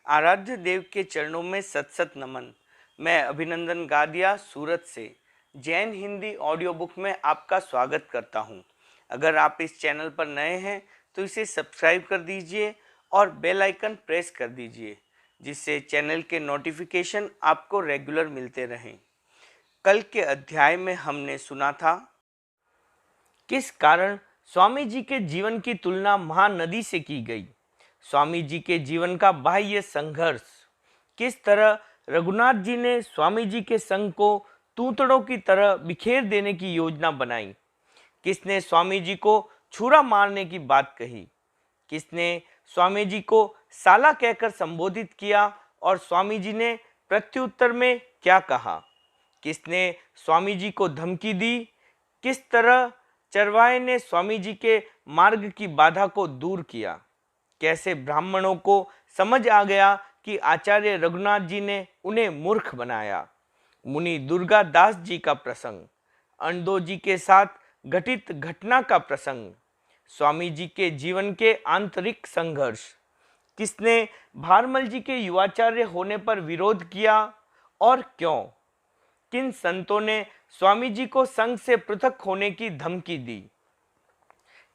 आराध्य देव के चरणों में सत सत नमन। मैं अभिनंदन गादिया सूरत से जैन हिंदी ऑडियो बुक में आपका स्वागत करता हूं। अगर आप इस चैनल पर नए हैं तो इसे सब्सक्राइब कर दीजिए और बेल आइकन प्रेस कर दीजिए, जिससे चैनल के नोटिफिकेशन आपको रेगुलर मिलते रहें। कल के अध्याय में हमने सुना था किस कारण स्वामी जी के जीवन की तुलना महानदी से की गई। स्वामी जी के जीवन का बाह्य संघर्ष, किस तरह रघुनाथ जी ने स्वामी जी के संग को तूतड़ों की तरह बिखेर देने की योजना बनाई। किसने स्वामी जी को छुरा मारने की बात कही, किसने स्वामी जी को साला कहकर संबोधित किया और स्वामी जी ने प्रत्युत्तर में क्या कहा, किसने स्वामी जी को धमकी दी, किस तरह चरवाहे ने स्वामी जी के मार्ग की बाधा को दूर किया, कैसे ब्राह्मणों को समझ आ गया कि आचार्य रघुनाथ जी ने उन्हें मूर्ख बनाया। मुनि दुर्गा दास जी का प्रसंग, अंडो जी के साथ घटित घटना का प्रसंग, स्वामी जी के जीवन के आंतरिक संघर्ष, किसने भारमल जी के युवाचार्य होने पर विरोध किया और क्यों, किन संतों ने स्वामी जी को संघ से पृथक होने की धमकी दी,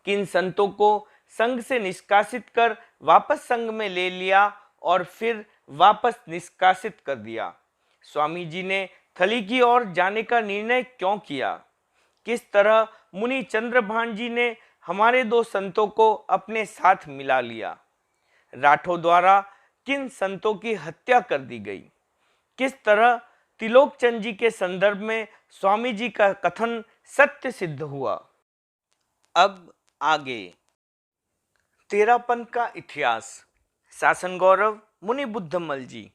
किन संतों को संघ से निष्कासित कर वापस संघ में ले लिया और फिर वापस निष्कासित कर दिया। स्वामी जी ने थली की ओर जाने का निर्णय क्यों किया, किस तरह मुनि चंद्रभान जी ने हमारे दो संतों को अपने साथ मिला लिया। राठौर द्वारा किन संतों की हत्या कर दी गई, किस तरह तिलोकचंद जी के संदर्भ में स्वामी जी का कथन सत्य सिद्ध हुआ। अब आगे तेरापंथ का इतिहास, शासन गौरव मुनि बुद्धमल जी,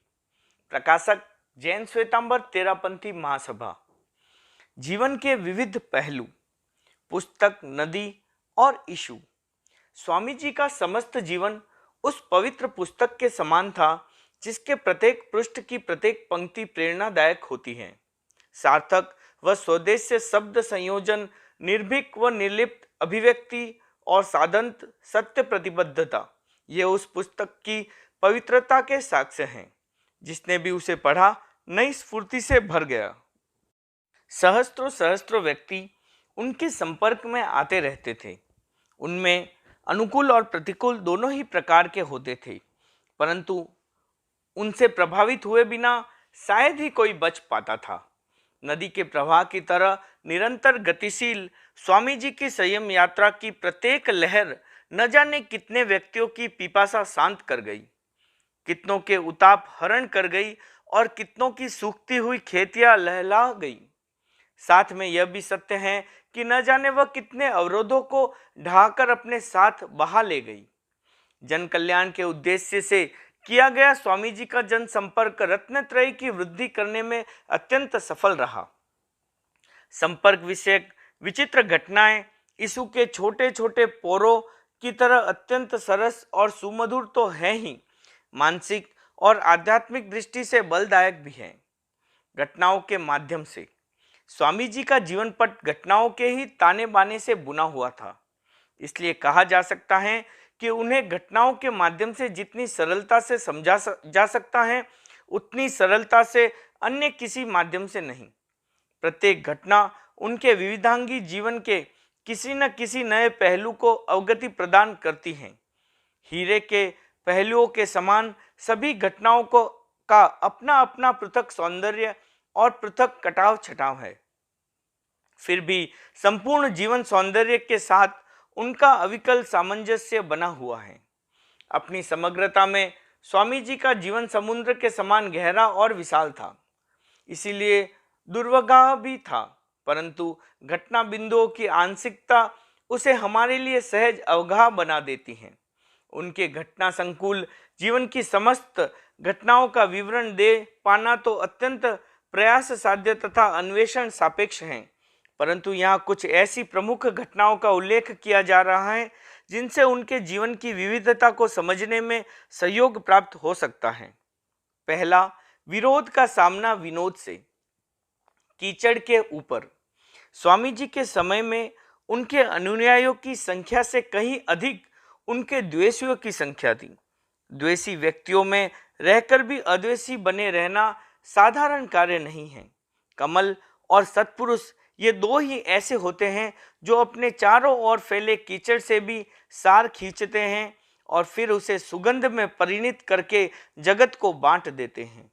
प्रकाशक जैन श्वेतांबर तेरापंथी महासभा। जीवन के विविध पहलू, पुस्तक नदी और इशू। स्वामी जी का समस्त जीवन उस पवित्र पुस्तक के समान था जिसके प्रत्येक पृष्ठ की प्रत्येक पंक्ति प्रेरणादायक होती है। सार्थक व स्वदेश्य शब्द संयोजन, निर्भीक व निर्लिप्त अभिव्यक्ति और साधंत सत्य प्रतिबद्धता, ये उस पुस्तक की पवित्रता के साक्ष्य हैं। जिसने भी उसे पढ़ा नई स्फूर्ति से भर गया। सहस्त्रों सहस्त्रों व्यक्ति उनके संपर्क में आते रहते थे। उनमें अनुकूल और प्रतिकूल दोनों ही प्रकार के होते थे, परंतु उनसे प्रभावित हुए बिना शायद ही कोई बच पाता था। नदी के प्रवाह की तरह निरंतर गतिशील स्वामी जी की संयम यात्रा की प्रत्येक लहर न जाने कितने व्यक्तियों की पिपासा शांत कर गई, कितनों के उताप हरण कर गई और कितनों की सूखती हुई खेतियां लहला गई। साथ में यह भी सत्य है कि न जाने वह कितने अवरोधों को ढहाकर अपने साथ बहा ले गई। जन कल्याण के उद्देश्य से किया गया स्वामी जी का जन संपर्क रत्नत्रयी की वृद्धि करने में अत्यंत सफल रहा। संपर्क विषयक विचित्र घटनाएं यीशु के छोटे छोटे पोरों की तरह अत्यंत सरस और सुमधुर तो है ही, मानसिक और आध्यात्मिक दृष्टि से बलदायक भी हैं। घटनाओं के माध्यम से स्वामी जी का जीवन पट घटनाओं के ही ताने बाने से बुना हुआ था। इसलिए कहा जा सकता है कि उन्हें घटनाओं के माध्यम से जितनी सरलता से समझा जा सकता है, उतनी सरलता से अन्य किसी माध्यम से नहीं। प्रत्येक घटना उनके विविधांगी जीवन के किसी न किसी नए पहलू को अवगति प्रदान करती हैं। हीरे के पहलुओं के समान सभी घटनाओं को का अपना अपना पृथक सौंदर्य और पृथक कटाव छटाव है। फिर भी संपूर्ण जीवन सौंदर्य के साथ उनका अविकल सामंजस्य बना हुआ है। अपनी समग्रता में स्वामी जी का जीवन समुद्र के समान गहरा और विशाल था, इसीलिए दुर्वगाह भी था, परंतु घटना बिंदुओं की आंशिकता उसे हमारे लिए सहज अवगाह बना देती हैं। उनके घटना संकुल जीवन की समस्त घटनाओं का विवरण दे पाना तो अत्यंत प्रयास साध्य तथा अन्वेषण सापेक्ष है, परंतु यहाँ कुछ ऐसी प्रमुख घटनाओं का उल्लेख किया जा रहा है जिनसे उनके जीवन की विविधता को समझने में सहयोग प्राप्त हो सकता है। पहला, विरोध का सामना विनोद से। कीचड़ के ऊपर। स्वामी जी के समय में उनके अनुयायियों की संख्या से कहीं अधिक उनके द्वेषियों की संख्या थी। द्वेषी व्यक्तियों में रहकर भी अद्वेषी बने रहना साधारण कार्य नहीं है। कमल और सत्पुरुष ये दो ही ऐसे होते हैं जो अपने चारों ओर फैले कीचड़ से भी सार खींचते हैं और फिर उसे सुगंध में परिणित करके जगत को बांट देते हैं।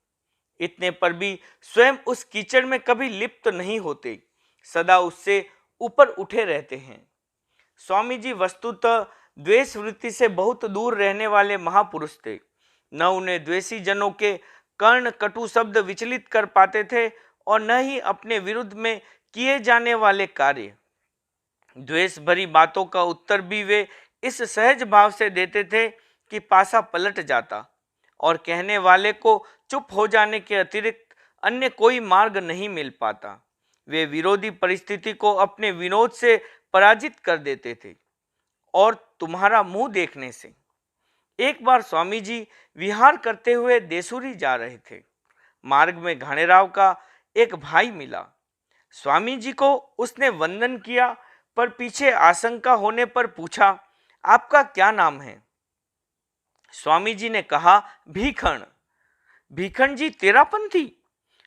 इतने पर भी स्वयं उस कीचड़ में कभी लिप्त नहीं होते, सदा उससे ऊपर उठे रहते हैं। स्वामी जी वस्तुतः द्वेष वृत्ति से बहुत दूर रहने वाले महापुरुष थे। न उन्हें द्वेषी जनों के कर्ण कटु शब्द विचलित कर पाते थे और न ही अपने विरुद्ध में किए जाने वाले कार्य। द्वेष भरी बातों का उत्तर भी वे इस सहज भाव से देते थे कि पासा पलट जाता और कहने वाले को चुप हो जाने के अतिरिक्त अन्य कोई मार्ग नहीं मिल पाता। वे विरोधी परिस्थिति को अपने विनोद से पराजित कर देते थे और तुम्हारा मुंह देखने से। एक बार स्वामी जी विहार करते हुए देसूरी जा रहे थे। मार्ग में घाणेराव का एक भाई मिला। स्वामी जी को उसने वंदन किया, पर पीछे आशंका होने पर पूछा, आपका क्या नाम है? स्वामी जी ने कहा, भीखण। भीखण जी तेरापंथी?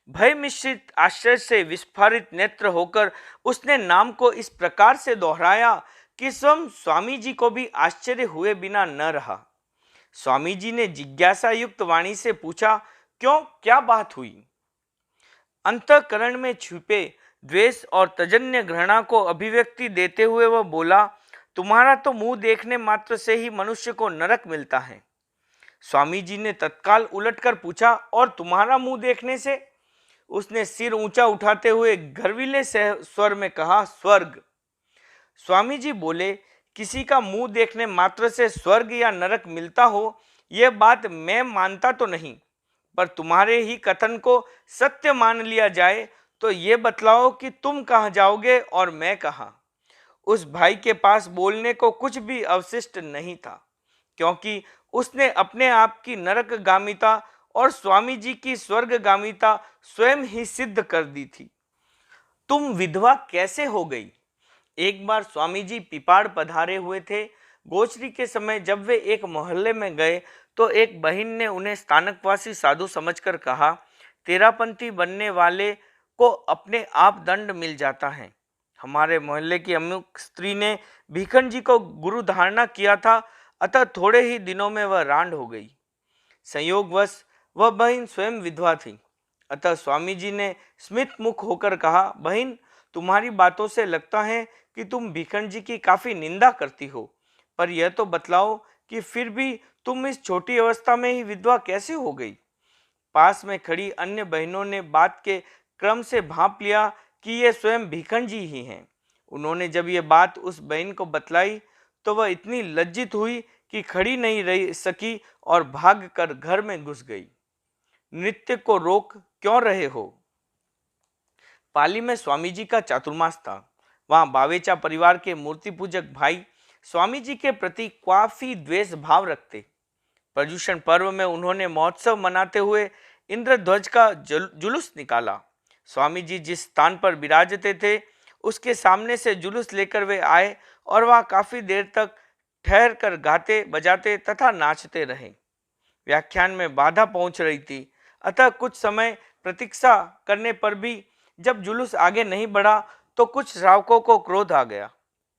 भय मिश्रित आश्चर्य से विस्फारित नेत्र होकर उसने नाम को इस प्रकार से दोहराया कि स्वयं स्वामी जी को भी आश्चर्य हुए बिना न रहा। स्वामी जी ने जिज्ञासा युक्त वाणी से पूछा, क्यों, क्या बात हुई? अंतःकरण में छुपे द्वेष और तजन्य घृणा को अभिव्यक्ति देते हुए वह बोला, तुम्हारा तो मुंह देखने मात्र से ही मनुष्य को नरक मिलता है। स्वामी जी ने तत्काल उलटकर पूछा, और तुम्हारा मुंह देखने से? उसने सिर ऊंचा उठाते हुए गर्विले स्वर में कहा, स्वर्ग। स्वामी जी बोले, किसी का मुंह देखने मात्र से स्वर्ग या नरक मिलता हो, यह बात मैं मानता तो नहीं, पर तुम्हारे ही कथन को सत्य मान लिया जाए तो ये बतलाओ कि तुम कहाँ जाओगे और मैं कहाँ। उस भाई के पास बोलने को कुछ भी अवशिष्ट नहीं था, क्योंकि उसने अपने आप की नरकगामिता और स्वामी जी की स्वर्गगामिता स्वयं ही सिद्ध कर दी थी। तुम विधवा कैसे हो गई? एक बार स्वामी जी पिपाड़ पधारे हुए थे। गोचरी के समय जब वे एक मोहल्ले में गए तो एक बहन ने उन्हें स्थानकवासी साधु समझकर कहा, तेरापंथी बनने वाले को अपने आप दंड मिल जाता है। हमारे मोहल्ले की अमुक स्त्री ने भीखन जी को गुरु धारणा किया था, अतः थोड़े ही दिनों में वह रांड हो गई। संयोगवश वह बहन स्वयं विधवा थी, अतः स्वामी जी ने स्मित मुख होकर कहा, बहन, तुम्हारी बातों से लगता है कि तुम भीखन जी की काफी निंदा करती हो, पर यह तो बतलाओ कि फिर भी तुम इस छोटी अवस्था में ही विधवा कैसे हो गई? पास में खड़ी अन्य बहनों ने बात के क्रम से भांप लिया कि ये स्वयं भीखन जी ही हैं। उन्होंने जब ये बात उस बहन को बतलाई तो वह इतनी लज्जित हुई कि खड़ी नहीं रह सकी और भाग कर घर में घुस गई। नृत्य को रोक क्यों रहे हो? पाली में स्वामी जी का चातुर्मास था। वहां बावेचा परिवार के मूर्ति पूजक भाई स्वामी जी के प्रति काफी द्वेष भाव रखते। पर्युषण पर्व में उन्होंने महोत्सव मनाते हुए इंद्रध्वज का जुलूस निकाला। स्वामी जी जिस स्थान पर विराजते थे उसके सामने से जुलूस लेकर वे आए और वहां काफी देर तक ठहर कर गाते बजाते तथा नाचते रहे। व्याख्यान में बाधा पहुंच रही थी, अतः कुछ समय प्रतीक्षा करने पर भी जब जुलूस आगे नहीं बढ़ा तो कुछ श्रावकों को क्रोध आ गया।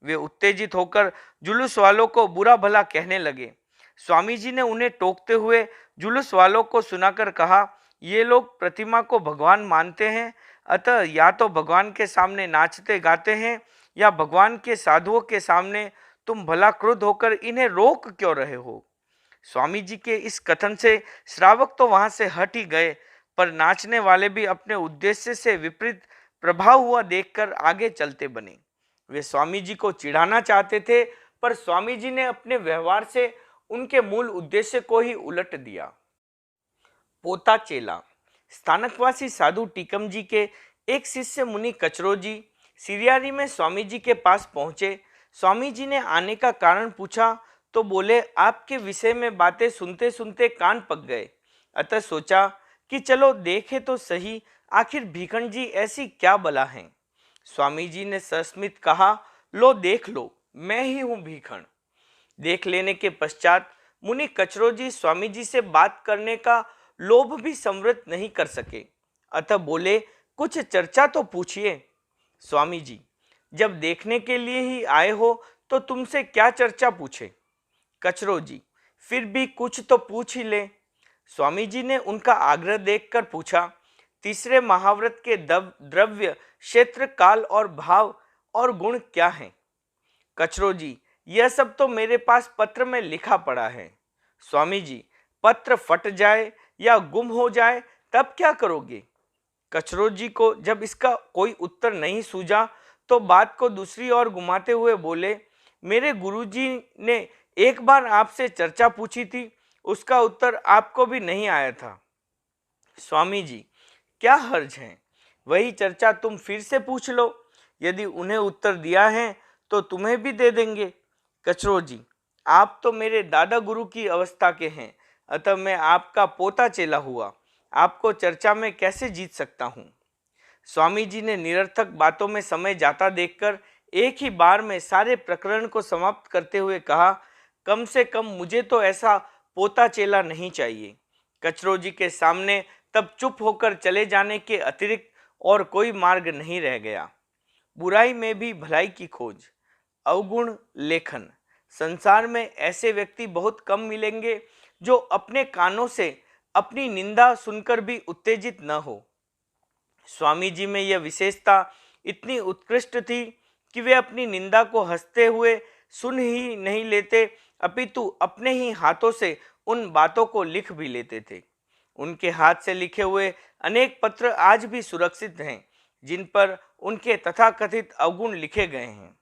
वे उत्तेजित होकर जुलूस वालों को बुरा भला कहने लगे। स्वामी जी ने उन्हें टोकते हुए जुलूस वालों को सुनाकर कहा, ये लोग प्रतिमा को भगवान मानते हैं, अतः या तो भगवान के सामने नाचते गाते हैं या भगवान के साधुओं के सामने तुम भला क्रुद्ध होकर इन्हें रोक क्यों रहे हो? स्वामी जी के इस कथन से श्रावक तो वहां से हट ही गए, पर नाचने वाले भी अपने उद्देश्य से विपरीत प्रभाव हुआ देखकर आगे चलते बने। वे स्वामी जी को चिढ़ाना चाहते थे, पर स्वामी जी ने अपने व्यवहार से उनके मूल उद्देश्य को ही उलट दिया। पोता चेला। स्थानकवासी साधु टीकम जी के एक शिष्य मुनि कचरो जी सिरियारी में स्वामी जी के पास पहुंचे। स्वामी जी ने आने का कारण पूछा तो बोले, आपके विषय में बातें सुनते सुनते कान पक गए, अतः सोचा कि चलो देखे तो सही, आखिर भीखन जी ऐसी क्या बला हैं। स्वामी जी ने सस्मित कहा, लो देख लो, मैं ही हूं भीखन। देख लेने के पश्चात मुनि कचरोजी स्वामी जी से बात करने का लोभ भी संवृत नहीं कर सके, अतः बोले, कुछ चर्चा तो पूछिए। स्वामी जी, जब देखने के लिए ही आए हो तो तुमसे क्या चर्चा पूछे। कचरोजी, फिर भी कुछ तो पूछ ही ले। स्वामी जी ने उनका आग्रह देखकर पूछा, तीसरे महाव्रत के द्रव्य, क्षेत्र, काल और भाव और गुण क्या हैं। कचरोजी, यह सब तो मेरे पास पत्र में लिखा पड़ा है। स्वामी जी, पत्र फट जाए या गुम हो जाए तब क्या करोगे। कचरोजी को जब इसका कोई उत्तर नहीं सूझा तो बात को दूसरी ओर घुमाते हुए बोले, मेरे गुरुजी ने एक बार आपसे चर्चा पूछी थी, उसका उत्तर आपको भी नहीं आया था। स्वामी जी, क्या हर्ज है, वही चर्चा तुम फिर से पूछ लो, यदि उन्हें उत्तर दिया है तो तुम्हें भी दे देंगे। कचरोजी, आप तो मेरे दादा गुरु की अवस्था के हैं, अतः मैं आपका पोता चेला हुआ, आपको चर्चा में कैसे जीत सकता हूँ। स्वामी जी ने निरर्थक बातों में समय जाता देखकर एक ही बार में सारे प्रकरण को समाप्त करते हुए कहा, कम से कम मुझे तो ऐसा पोता चेला नहीं चाहिए। कचरोजी के सामने तब चुप होकर चले जाने के अतिरिक्त और कोई मार्ग नहीं रह गया। बुराई में भी भलाई की खोज। अवगुण लेखन। संसार में ऐसे व्यक्ति बहुत कम मिलेंगे जो अपने कानों से अपनी निंदा सुनकर भी उत्तेजित न हो। स्वामी जी में यह विशेषता इतनी उत्कृष्ट थी कि वे अपनी निंदा को हंसते हुए सुन ही नहीं लेते, अपितु अपने ही हाथों से उन बातों को लिख भी लेते थे। उनके हाथ से लिखे हुए अनेक पत्र आज भी सुरक्षित हैं, जिन पर उनके तथाकथित अवगुण लिखे गए हैं।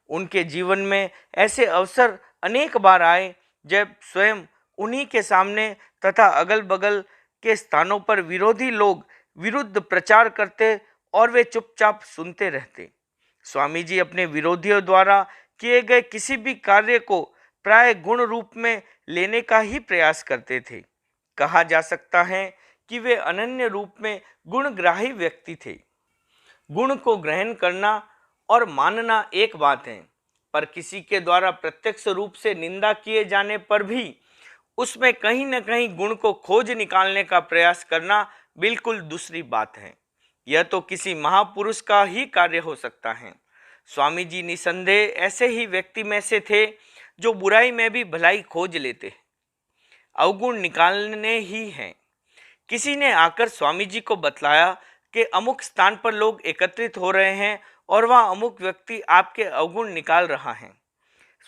उनके जीवन में ऐसे अवसर अनेक बार आए जब स्वयं उन्हीं के सामने तथा अगल बगल के स्थानों पर विरोधी लोग विरुद्ध प्रचार करते और वे चुपचाप सुनते रहते। स्वामी जी अपने विरोधियों द्वारा किए गए किसी भी कार्य को प्राय गुण रूप में लेने का ही प्रयास करते थे। कहा जा सकता है कि वे अनन्य रूप में गुणग्राही व्यक्ति थे। गुण को ग्रहण करना और मानना एक बात है, पर किसी के द्वारा प्रत्यक्ष रूप से निंदा किए जाने पर भी उसमें कहीं न कहीं गुण को खोज निकालने का प्रयास करना बिल्कुल दूसरी बात है। यह तो किसी महापुरुष का ही कार्य हो सकता है। स्वामी जी निसंदेह ऐसे ही व्यक्ति में से थे जो बुराई में भी भलाई खोज लेते हैं, अवगुण निकालने ही हैं। किसी ने आकर स्वामी जी को बतलाया कि अमुक स्थान पर लोग एकत्रित हो रहे हैं और वह अमुक व्यक्ति आपके अवगुण निकाल रहा है।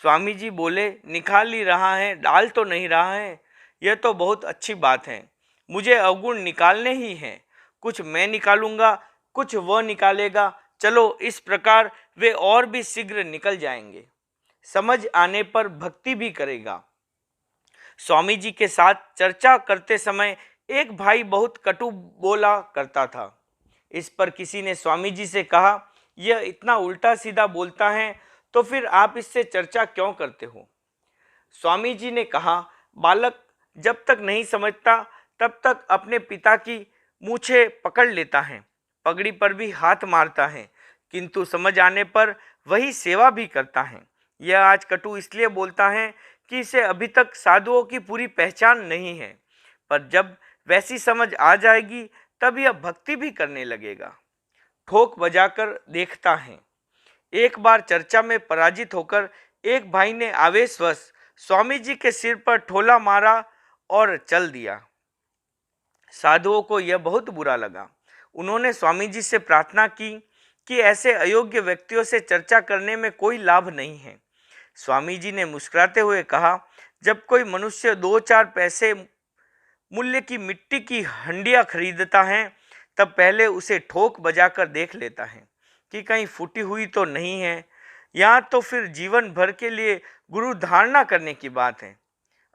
स्वामी जी बोले, निकाल ही रहा है, डाल तो नहीं रहा है। यह तो बहुत अच्छी बात है, मुझे अवगुण निकालने ही हैं। कुछ मैं निकालूंगा, कुछ वह निकालेगा। चलो, इस प्रकार वे और भी शीघ्र निकल जाएंगे। समझ आने पर भक्ति भी करेगा। स्वामी जी के साथ चर्चा करते समय एक भाई बहुत कटु बोला करता था। इस पर किसी ने स्वामी जी से कहा, यह इतना उल्टा सीधा बोलता है तो फिर आप इससे चर्चा क्यों करते हो। स्वामी जी ने कहा, बालक जब तक नहीं समझता तब तक अपने पिता की मूछें पकड़ लेता है, पगड़ी पर भी हाथ मारता है, किंतु समझ आने पर वही सेवा भी करता है। यह आज कटु इसलिए बोलता है कि इसे अभी तक साधुओं की पूरी पहचान नहीं है, पर जब वैसी समझ आ जाएगी तब यह भक्ति भी करने लगेगा। ठोक बजाकर देखता है। एक बार चर्चा में पराजित होकर एक भाई ने आवेशवश स्वामी जी के सिर पर ठोला मारा और चल दिया। साधुओं को यह बहुत बुरा लगा। उन्होंने स्वामी जी से प्रार्थना की कि ऐसे अयोग्य व्यक्तियों से चर्चा करने में कोई लाभ नहीं है। स्वामी जी ने मुस्कुराते हुए कहा, जब कोई मनुष्य 2-4 पैसे मूल्य की मिट्टी की हंडिया खरीदता है तब पहले उसे ठोक बजाकर देख लेता है कि कहीं फूटी हुई तो नहीं है। यहाँ तो फिर जीवन भर के लिए गुरु धारणा करने की बात है।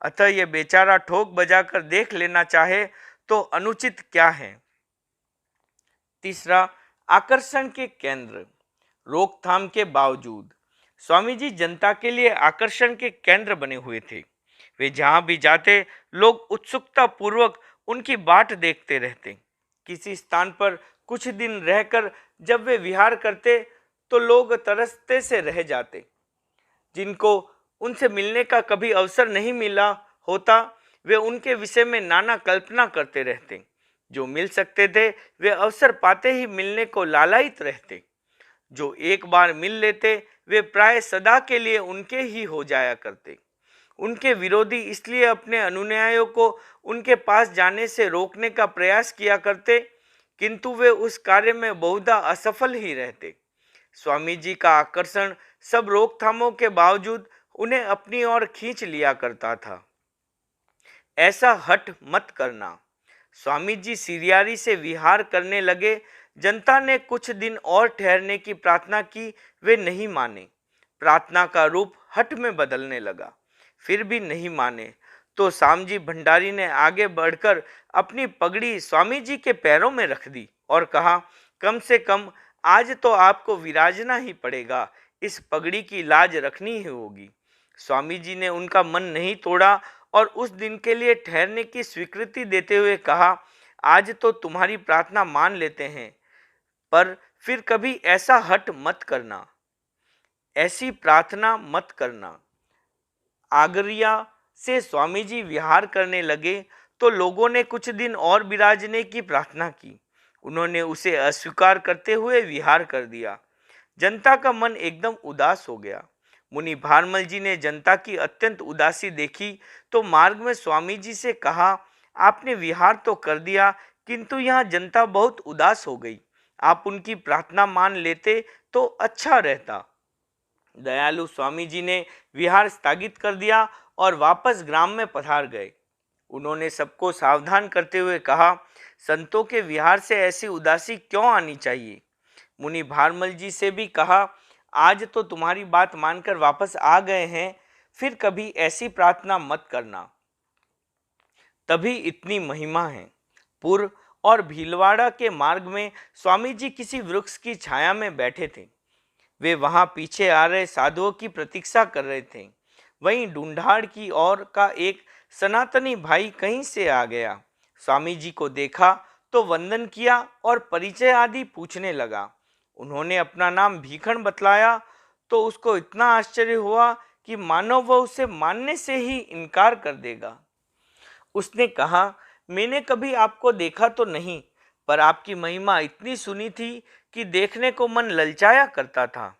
अतः यह बेचारा ठोक बजाकर देख लेना चाहे तो अनुचित क्या है। तीसरा, आकर्षण के केंद्र। रोकथाम के बावजूद स्वामी जी जनता के लिए आकर्षण के केंद्र बने हुए थे। वे जहाँ भी जाते लोग उत्सुकता पूर्वक उनकी बाट देखते रहते। किसी स्थान पर कुछ दिन रहकर जब वे विहार करते तो लोग तरसते से रह जाते। जिनको उनसे मिलने का कभी अवसर नहीं मिला होता वे उनके विषय में नाना कल्पना करते रहते। जो मिल सकते थे वे अवसर पाते ही मिलने को लालायित रहते। जो एक बार मिल लेते वे प्राय सदा के लिए उनके ही हो जाया करते। उनके विरोधी इसलिए अपने अनुयायियों को उनके पास जाने से रोकने का प्रयास किया करते, किंतु वे उस कार्य में बहुधा असफल ही रहते। स्वामी जी का आकर्षण सब रोकथामों के बावजूद उन्हें अपनी ओर खींच लिया करता था। ऐसा हठ मत करना। स्वामी जी सिरियारी से विहार करने लगे। जनता ने कुछ दिन और ठहरने की प्रार्थना की, वे नहीं माने। प्रार्थना का रूप हठ में बदलने लगा, फिर भी नहीं माने तो श्यामजी भंडारी ने आगे बढ़कर अपनी पगड़ी स्वामी जी के पैरों में रख दी और कहा, कम से कम आज तो आपको विराजना ही पड़ेगा, इस पगड़ी की लाज रखनी ही होगी। स्वामी जी ने उनका मन नहीं तोड़ा और उस दिन के लिए ठहरने की स्वीकृति देते हुए कहा, आज तो तुम्हारी प्रार्थना मान लेते हैं, पर फिर कभी ऐसा हठ मत करना, ऐसी प्रार्थना मत करना। आगरिया से स्वामी जी विहार करने लगे तो लोगों ने कुछ दिन और विराजने की प्रार्थना की। उन्होंने उसे अस्वीकार करते हुए विहार कर दिया। जनता का मन एकदम उदास हो गया। मुनि भारमल जी ने जनता की अत्यंत उदासी देखी तो मार्ग में स्वामी जी से कहा, आपने विहार तो कर दिया, किंतु यहाँ जनता बहुत उदास हो गई। आप उनकी प्रार्थना मान लेते तो अच्छा रहता। दयालु स्वामी जी ने विहार स्थगित कर दिया और वापस ग्राम में पधार गए। उन्होंने सबको सावधान करते हुए कहा, संतों के विहार से ऐसी उदासी क्यों आनी चाहिए। मुनि भारमल जी से भी कहा, आज तो तुम्हारी बात मानकर वापस आ गए हैं, फिर कभी ऐसी प्रार्थना मत करना। तभी इतनी महिमा है। पूर्व और भीलवाड़ा के मार्ग में स्वामी जी किसी वृक्ष की छाया में बैठे थे। वे वहां पीछे आ रहे साधुओं की प्रतीक्षा कर रहे थे। वहीं ढूंढाड़ की ओर का एक सनातनी भाई कहीं से आ गया। स्वामी जी को देखा तो वंदन किया और परिचय आदि पूछने लगा। उन्होंने अपना नाम भीखण बतलाया तो उसको इतना आश्चर्य हुआ कि मानो वह उसे मानने से ही इनकार कर देगा। उसने कहा, मैंने कभी आपको देखा तो नहीं, पर आपकी महिमा इतनी सुनी थी कि देखने को मन ललचाया करता था।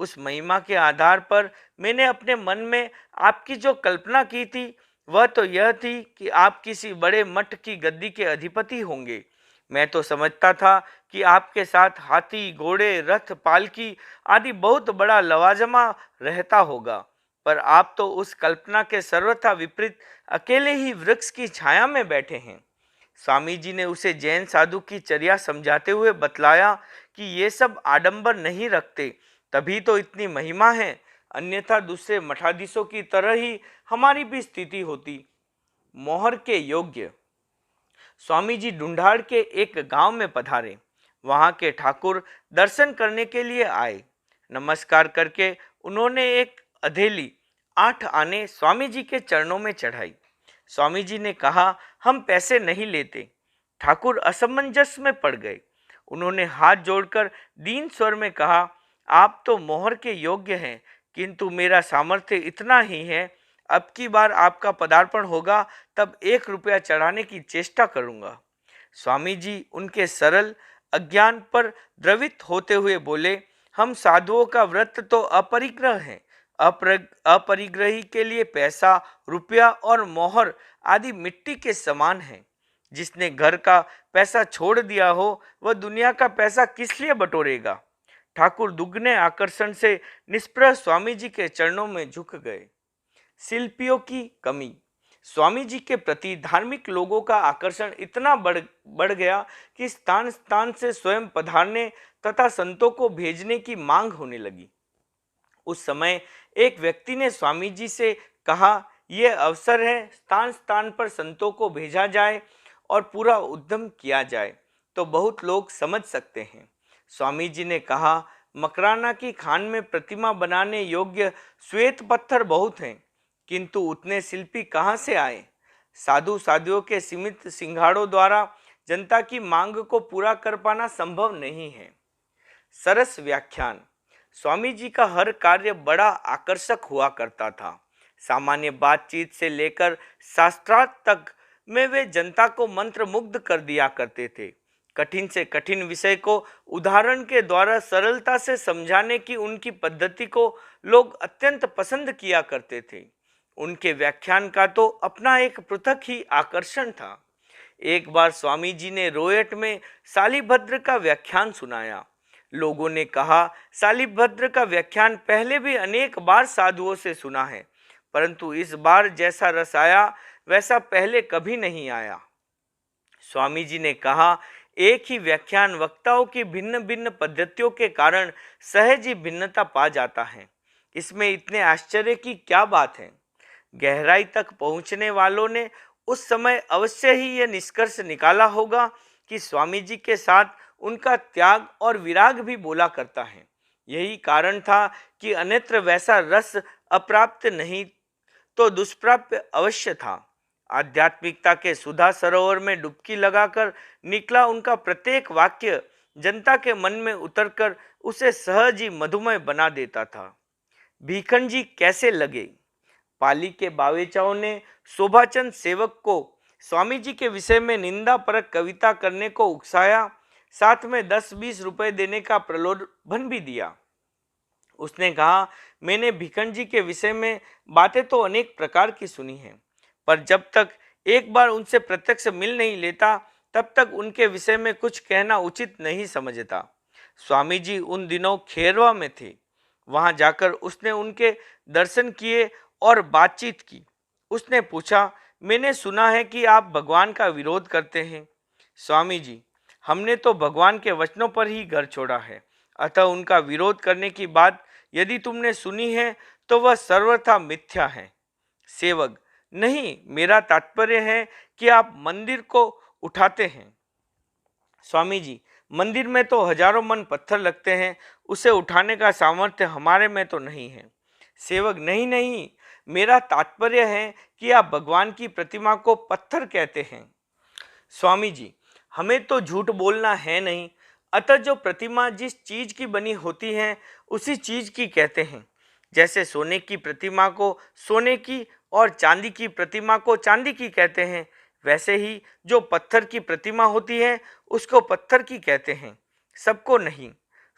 उस महिमा के आधार पर मैंने अपने मन में आपकी जो कल्पना की थी वह तो यह थी कि आप किसी बड़े मठ की गद्दी के अधिपति होंगे। मैं तो समझता था कि आपके साथ हाथी, घोड़े, रथ, पालकी आदि बहुत बड़ा लवाजमा रहता होगा, पर आप तो उस कल्पना के सर्वथा विपरीत अकेले ही वृक्ष की छाया में बैठे हैं। स्वामी जी ने उसे जैन साधु की चर्या समझाते हुए बतलाया कि ये सब आडंबर नहीं रखते, तभी तो इतनी महिमा है, अन्यथा दूसरे मठाधीशों की तरह ही हमारी भी स्थिति होती। मोहर के योग्य। स्वामी जी ढूंढाड़ के एक गांव में पधारे। वहां के ठाकुर दर्शन करने के लिए आए। नमस्कार करके उन्होंने एक अधेली 8 आने स्वामी जी के चरणों में चढ़ाई। स्वामी जी ने कहा, हम पैसे नहीं लेते। ठाकुर असमंजस में पड़ गए। उन्होंने हाथ जोड़कर दीन स्वर में कहा, आप तो मोहर के योग्य हैं, किंतु मेरा सामर्थ्य इतना ही है, अब की बार आपका पदार्पण होगा तब 1 रुपया चढ़ाने की चेष्टा करूंगा। स्वामी जी उनके सरल अज्ञान पर द्रवित होते हुए बोले, हम साधुओं का व्रत तो अपरिग्रह है। अपरिग्रही के लिए पैसा, रुपया और मोहर आदि मिट्टी के समान है। जिसने घर का पैसा छोड़ दिया हो वह दुनिया का पैसा किस लिए बटोरेगा। ठाकुर दुगने आकर्षण से निष्प्रह स्वामी जी के चरणों में झुक गए। शिल्पियों की कमी। स्वामी जी के प्रति धार्मिक लोगों का आकर्षण इतना बढ़ गया कि स्थान स्थान से स्वयं पधारने तथा संतों को भेजने की मांग होने लगी। उस समय एक व्यक्ति ने स्वामी जी से कहा, यह अवसर है, स्थान स्थान पर संतों को भेजा जाए और पूरा उद्यम किया जाए तो बहुत लोग समझ सकते हैं। स्वामी जी ने कहा, मकराना की खान में प्रतिमा बनाने योग्य श्वेत पत्थर बहुत हैं, किंतु उतने शिल्पी कहाँ से आए। साधु साधुओं के सीमित सिंघाड़ों द्वारा जनता की मांग को पूरा कर पाना संभव नहीं है। सरस व्याख्यान। स्वामी जी का हर कार्य बड़ा आकर्षक हुआ करता था। सामान्य बातचीत से लेकर शास्त्रार्थ तक में वे जनता को मंत्रमुग्ध कर दिया करते थे। कठिन से कठिन विषय को उदाहरण के द्वारा सरलता से समझाने की उनकी पद्धति को लोग अत्यंत पसंद किया करते थे। उनके व्याख्यान का तो अपना एक पृथक ही आकर्षण था। एक बार स्वामी जी ने रोयट में शालिभद्र का व्याख्यान सुनाया। लोगों ने कहा, शालिभद्र का व्याख्यान पहले भी अनेक बार साधुओं से सुना है, परंतु इस बार जैसा रस आया वैसा पहले कभी नहीं आया। स्वामी जी ने कहा, एक ही व्याख्यान वक्ताओं की भिन्न भिन्न पद्धतियों के कारण सहज ही भिन्नता पा जाता है। इसमें इतने आश्चर्य की क्या बात है। गहराई तक पहुंचने वालों ने उस समय अवश्य ही यह निष्कर्ष निकाला होगा कि स्वामी जी के साथ उनका त्याग और विराग भी बोला करता है। यही कारण था कि अन्यत्र वैसा रस अप्राप्त नहीं तो दुष्प्राप्य अवश्य था। आध्यात्मिकता के सुधा सरोवर में डुबकी लगाकर निकला उनका प्रत्येक वाक्य जनता के मन में उतरकर उसे सहज ही मधुमय बना देता था। भीखन जी कैसे लगे। पाली के बावेचाओं ने शोभाचंद सेवक को स्वामी जी के विषय में निंदा परक कविता करने को उकसाया, साथ में 10-20 रुपए देने का प्रलोभन भी दिया। उसने कहा, मैंने भीखन जी के विषय में बातें तो अनेक प्रकार की सुनी हैं, पर जब तक एक बार उनसे प्रत्यक्ष मिल नहीं लेता तब तक उनके विषय में कुछ कहना उचित नहीं समझता। स्वामी जी उन दिनों खेरवा में थे। वहां जाकर उसने उनके दर्शन किए और बातचीत की। उसने पूछा, मैंने सुना है कि आप भगवान का विरोध करते हैं। स्वामी जी, हमने तो भगवान के वचनों पर ही घर छोड़ा है, अतः उनका विरोध करने की बात यदि तुमने सुनी है तो वह सर्वथा मिथ्या है। सेवक, नहीं, मेरा तात्पर्य है कि आप मंदिर को उठाते हैं। स्वामी जी, मंदिर में तो हजारों मन पत्थर लगते हैं, उसे उठाने का सामर्थ्य हमारे में तो नहीं है। सेवक, नहीं नहीं, मेरा तात्पर्य है कि आप भगवान की प्रतिमा को पत्थर कहते हैं। स्वामी जी, हमें तो झूठ बोलना है नहीं, अतः जो प्रतिमा जिस चीज की बनी होती है उसी चीज की कहते हैं। जैसे सोने की प्रतिमा को सोने की और चांदी की प्रतिमा को चांदी की कहते हैं, वैसे ही जो पत्थर की प्रतिमा होती है उसको पत्थर की कहते हैं, सबको नहीं।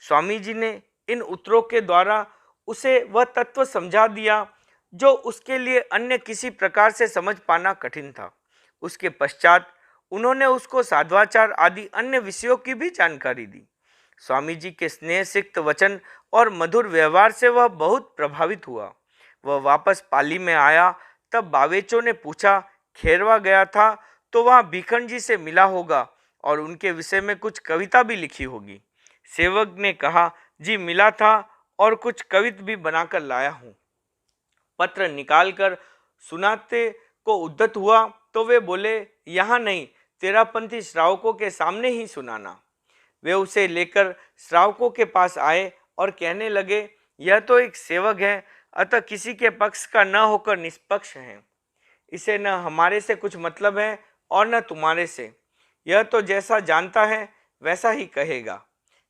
स्वामी जी ने इन उत्तरों के द्वारा उसे वह तत्व समझा दिया जो उसके लिए अन्य किसी प्रकार से समझ पाना कठिन था। उसके पश्चात उन्होंने उसको साधवाचार आदि अन्य विषयों की भी जानकारी दी। स्वामी जी के स्नेह सिक्त वचन और मधुर व्यवहार से वह बहुत प्रभावित हुआ। वह वापस पाली में आया तब बावेचों ने पूछा, खेरवा गया था तो वहाँ भीखन जी से मिला होगा और उनके विषय में कुछ कविता भी लिखी होगी। सेवक ने कहा, जी मिला था और कुछ कविता भी बनाकर लाया हूँ। पत्र निकालकर सुनाते को उद्यत हुआ तो वे बोले, यहाँ नहीं, तेरापंथी श्रावकों के सामने ही सुनाना। वे उसे लेकर श्रावकों के पास आए और कहने लगे, यह तो एक सेवक है, अतः किसी के पक्ष का न होकर निष्पक्ष है। इसे न हमारे से कुछ मतलब है और न तुम्हारे से। यह तो जैसा जानता है वैसा ही कहेगा।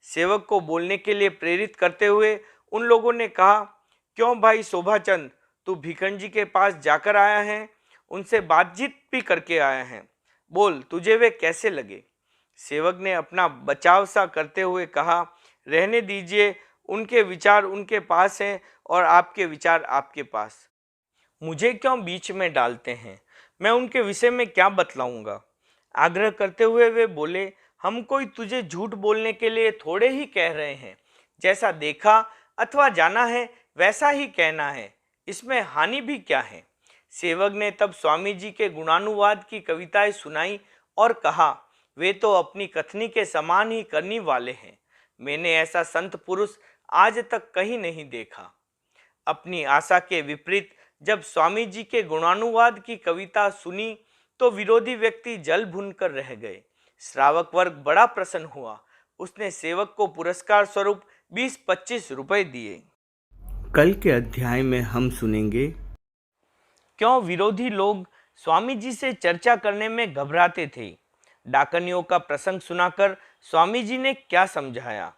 सेवक को बोलने के लिए प्रेरित करते हुए उन लोगों ने कहा, क्यों भाई शोभाचंद, तू भीखन जी के पास जाकर आया है, उनसे बातचीत भी करके आया है, बोल तुझे वे कैसे लगे। सेवक ने अपना बचाव सा करते हुए कहा, रहने दीजिए, उनके विचार उनके पास हैं और आपके विचार आपके पास, मुझे क्यों बीच में डालते हैं, मैं उनके विषय में क्या बतलाऊंगा। आग्रह करते हुए वे बोले, हम कोई तुझे झूठ बोलने के लिए थोड़े ही कह रहे हैं, जैसा देखा अथवा जाना है वैसा ही कहना है, इसमें हानि भी क्या है। सेवक ने तब स्वामी जी के गुणानुवाद की कविताएं सुनाई और कहा, वे तो अपनी कथनी के समान ही करने वाले हैं, मैंने ऐसा संत पुरुष आज तक कहीं नहीं देखा। अपनी आशा के विपरीत जब स्वामी जी के गुणानुवाद की कविता सुनी तो विरोधी व्यक्ति जल भून कर रह गए। श्रावक वर्ग बड़ा प्रसन्न हुआ। उसने सेवक को पुरस्कार स्वरूप 20-25 रुपए दिए। कल के अध्याय में हम सुनेंगे, क्यों विरोधी लोग स्वामी जी से चर्चा करने में घबराते थे। डाकनियों का प्रसंग सुनाकर स्वामी जी ने क्या समझाया।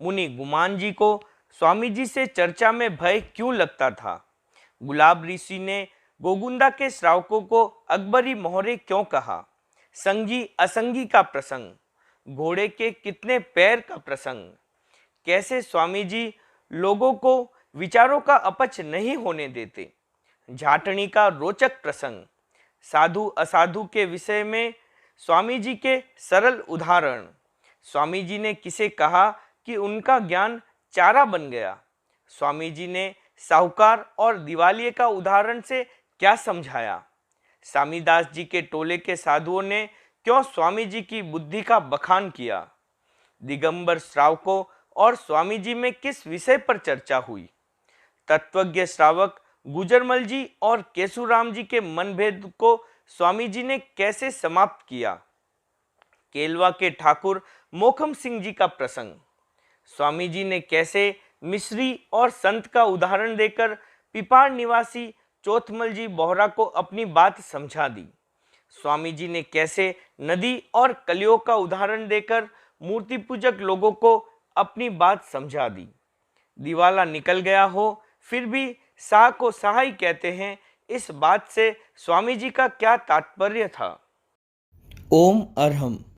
मुनि गुमान जी को स्वामी जी से चर्चा में भय क्यों लगता था। गुलाब ऋषि ने गोगुंदा के श्रावकों को अकबरी मोहरे क्यों कहा? संगी असंगी का प्रसंग, घोड़े के कितने पैर का प्रसंग, कैसे स्वामी जी लोगों को विचारों का अपच नहीं होने देते, झाटनी का रोचक प्रसंग, साधु असाधु के विषय में स्वामी जी के सरल उदाहरण, स्वामी जी ने किसे कहा कि उनका ज्ञान चारा बन गया, स्वामी जी ने साहूकार और दिवालिये का उदाहरण से क्या समझाया, स्वामीदास जी के टोले के साधुओं ने क्यों स्वामी जी की बुद्धि का बखान किया, दिगंबर श्रावकों और स्वामी जी में किस विषय पर चर्चा हुई, तत्वज्ञ श्रावक गुजरमल जी और केशुराम जी के मनभेद को स्वामी जी ने कैसे समाप्त किया, केलवा के ठाकुर मोखम सिंह जी का प्रसंग, स्वामी जी ने कैसे मिश्री और संत का उदाहरण देकर पिपाड़ निवासी चौथमल जी बोहरा को अपनी बात समझा दी, स्वामी जी ने कैसे नदी और कलियों का उदाहरण देकर मूर्ति पूजक लोगों को अपनी बात समझा दी। दिवाला निकल गया हो फिर भी शाह को शाह ही कहते हैं, इस बात से स्वामी जी का क्या तात्पर्य था? ओम अरहम।